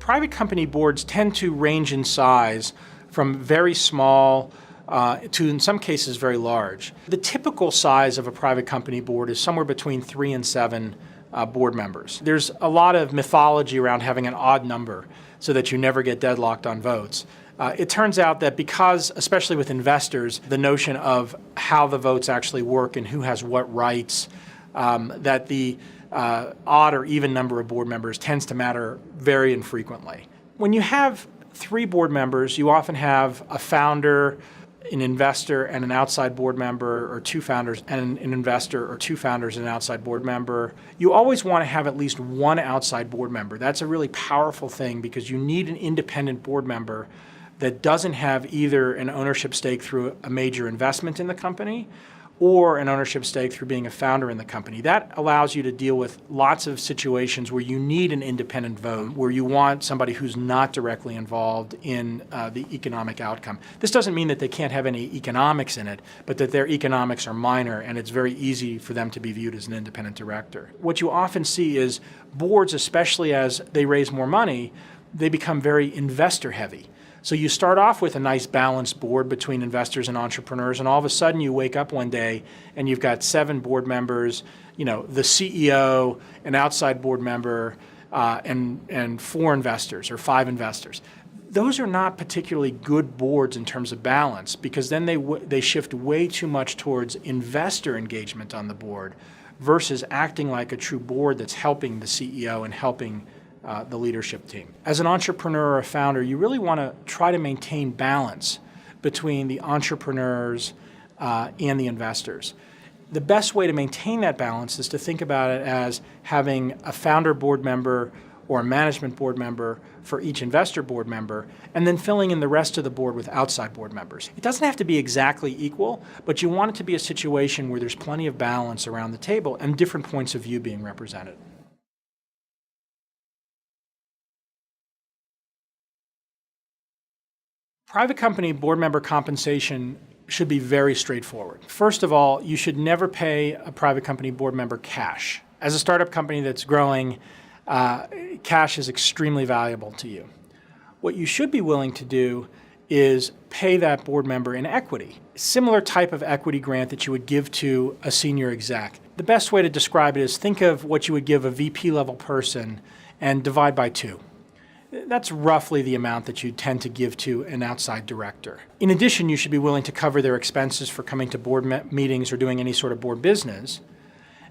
Private company boards tend to range in size from very small to, in some cases, very large. The typical size of a private company board is somewhere between 3 and 7 board members. There's a lot of mythology around having an odd number so that you never get deadlocked on votes. It turns out that because, especially with investors, the notion of how the votes actually work and who has what rights, that the odd or even number of board members tends to matter very infrequently. When you have 3 board members, you often have a founder, an investor, and an outside board member, or 2 founders and an investor, or 2 founders and an outside board member. You always want to have at least 1 outside board member. That's a really powerful thing because you need an independent board member that doesn't have either an ownership stake through a major investment in the company or an ownership stake through being a founder in the company. That allows you to deal with lots of situations where you need an independent vote, where you want somebody who's not directly involved in the economic outcome. This doesn't mean that they can't have any economics in it, but that their economics are minor and it's very easy for them to be viewed as an independent director. What you often see is boards, especially as they raise more money, they become very investor heavy. So you start off with a nice balanced board between investors and entrepreneurs, and all of a sudden you wake up one day and you've got 7 board members, the CEO, an outside board member, and 4 investors or 5 investors. Those are not particularly good boards in terms of balance because then they shift way too much towards investor engagement on the board versus acting like a true board that's helping the CEO and helping the leadership team. As an entrepreneur or a founder, you really want to try to maintain balance between the entrepreneurs and the investors. The best way to maintain that balance is to think about it as having a founder board member or a management board member for each investor board member, and then filling in the rest of the board with outside board members. It doesn't have to be exactly equal, but you want it to be a situation where there's plenty of balance around the table and different points of view being represented. Private company board member compensation should be very straightforward. First of all, you should never pay a private company board member cash. As a startup company that's growing, cash is extremely valuable to you. What you should be willing to do is pay that board member in equity, similar type of equity grant that you would give to a senior exec. The best way to describe it is think of what you would give a VP level person and divide by 2. That's roughly the amount that you tend to give to an outside director. In addition, you should be willing to cover their expenses for coming to board meetings or doing any sort of board business.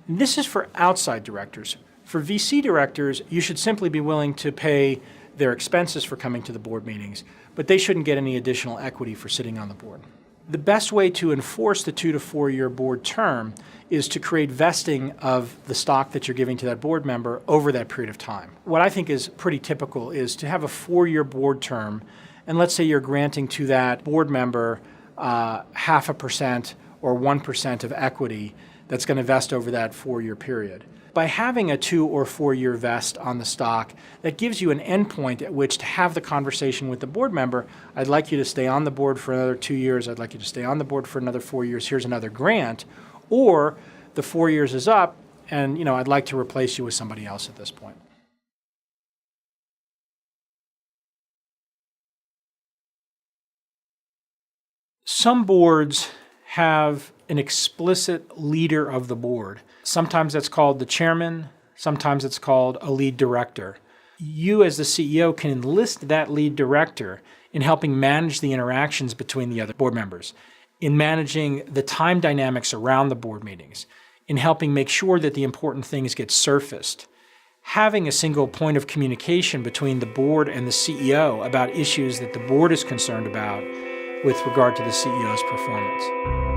And this is for outside directors. For VC directors, you should simply be willing to pay their expenses for coming to the board meetings, but they shouldn't get any additional equity for sitting on the board. The best way to enforce the 2 to 4 year board term is to create vesting of the stock that you're giving to that board member over that period of time. What I think is pretty typical is to have a 4-year board term, and let's say you're granting to that board member 0.5% or 1% of equity that's going to vest over that 4-year period. By having a 2 or 4 year vest on the stock, that gives you an endpoint at which to have the conversation with the board member. I'd like you to stay on the board for another 2 years. I'd like you to stay on the board for another 4 years. Here's another grant. Or the 4 years is up and I'd like to replace you with somebody else at this point. Some boards have an explicit leader of the board. Sometimes that's called the chairman, sometimes it's called a lead director. You as the CEO can enlist that lead director in helping manage the interactions between the other board members, in managing the time dynamics around the board meetings, in helping make sure that the important things get surfaced. Having a single point of communication between the board and the CEO about issues that the board is concerned about with regard to the CEO's performance.